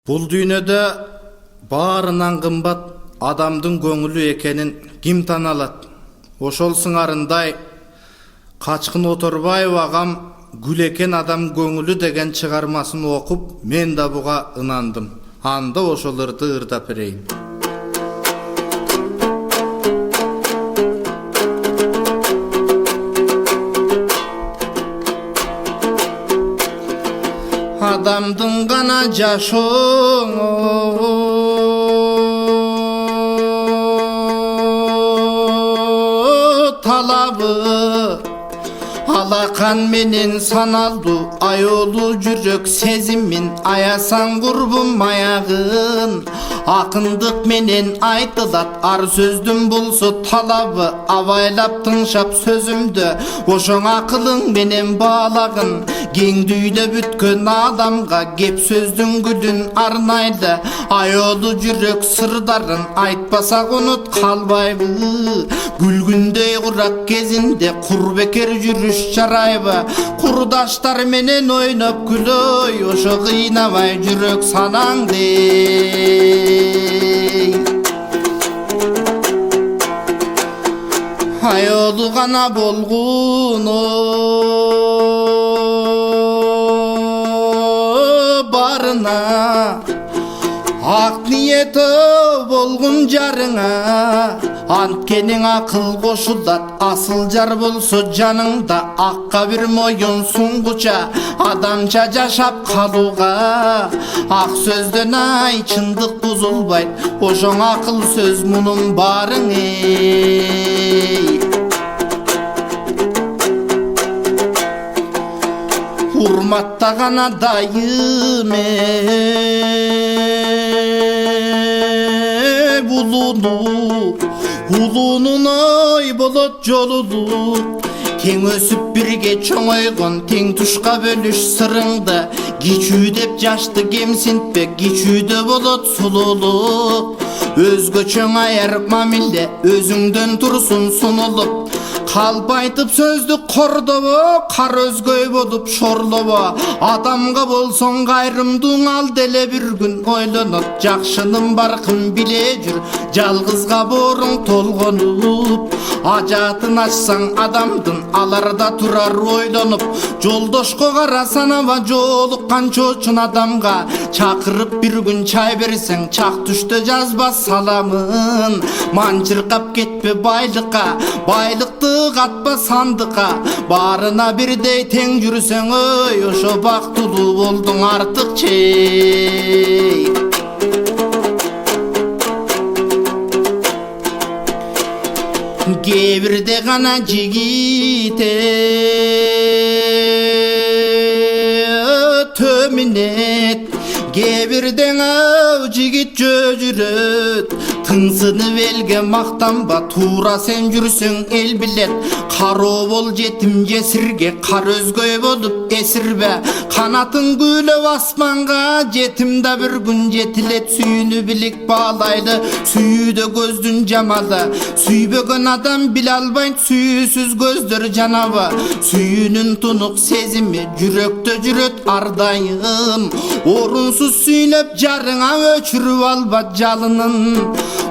Бул дүйнөдө баарынан кымбат адамдын көңүлү экенин ким тана алат? Ошол сыңарындай Качкын Оторбаев агам «Гүл экен адам көңүлү» деген чыгармасын окуп, мен да буга ынандым. Анда ошолорду ырдап берейин. Адамдын гана жашоону талабы алакан менен саналду, аёлу жүрөк сезимин аясаң курбум маягын. Акындык менен айтылат ар сөздүн болсо талабы, абайлап тыңшап сөзүмдү ошоң акылың менен баалагын. Кең дүйдө бүткөн адамга кеп сөздүн гүлүн арнайды, аёлу жүрөк сырдарын айтпасак унут калбайбы. Күлгүндөй курак кезинде кур бекер жүрүш жарайбы? Курдаштар менен ойноп күлөй, ошо кыйнабай жүрөк санаңды. Аёлу гана болгону барына, ак ниети болгон жарыңа, анткениң акыл кошулат. Асыл жар болсо жаныңда, акка бир моюн сунгуча, адамча жашап калууга. Ак сөздөн ай чындык бузулбайт, ошоң акыл сөз мунун барың эй. Урматтаган дайым улунун ой болот жолулук. Тең өсүп бирге чоңойгон, тең тушка бөлүш сырыңды. Кичүү деп жашты кемсинтпе, кичүүдө болот сулуулук. Өзгөчөң аяр мамиле өзүңдөн турсун сунулуп. Калп айтып сөздү кордобо, кар өзгөй болуп шорлобо. Адамга болсоң кайрымдуу, ал деле бир күн ойлонот. Жакшынын баркын биле жүр, жалгызга бооруң толгонуп. Ажатын ачсаң адамдын, аларда турар ойлонуп. Жолдошко кара санаба, жолуккан чоочун адамга чакырып бир күн чай берсең, чак түштө жазба саламын. Манчыркап кетпе байлыкка, байлыкты катпа сандыкка. Баарына бирдей тең жүрсөң, ой, ошо бактылуу болдуң артык чей. Кээ гана жигите төмүнет, кээ бирден жигит жөжүрөт. Тыңсынып элге мактанба, туура сен жүрсөң эл билет. Кароо бол жетим жесирге, кар өзгөй болуп эсирбе. Канатын күлөп аспанга, жетим да бир күн жетилет. Сүйүүнү билик баалайды, сүйүүдө көздүн жамалы. Сүйбөгөн адам биле албайт, сүйүүсүз көздөр жанабы. Сүйүүнүн тунук сезими жүрөктө жүрөт ар дайым. Орунсуз сүйнөп жарыңа өчүрүп алба жалынын.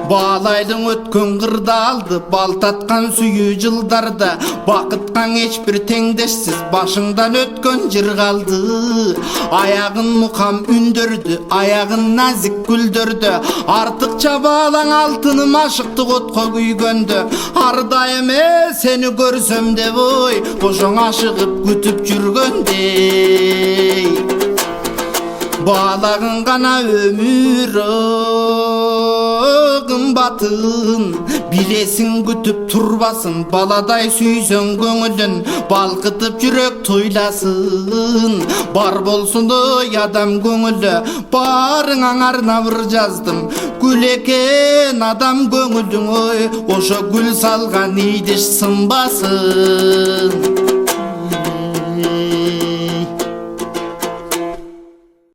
Баалайдың өткөн кырдаалды, балтаткан сүйүү жылдарды. Бакыткан эч бир теңдешсиз, башыңдан өткөн жыр калды. Аягын мукам үндөрдү, аягын назик гүлдөрдү. Артык чабалаң алтыным ашыктык отко күйгөндө. Ар дайым сени көрсөм деп ой, ошоң ашыгып күтүп жүргөндөй. Баалагын гана өмүр кымбатын, билесиң күтүп турбасын. Баладай сүйсөң көңүлүн, балкытып жүрөк туйласын. Бар болсун ой адам көңүлү, барыңа арнап ыр жаздым. Гүл экен адам көңүлүң, ой, ошо гүл салган ийдиш сынбасын.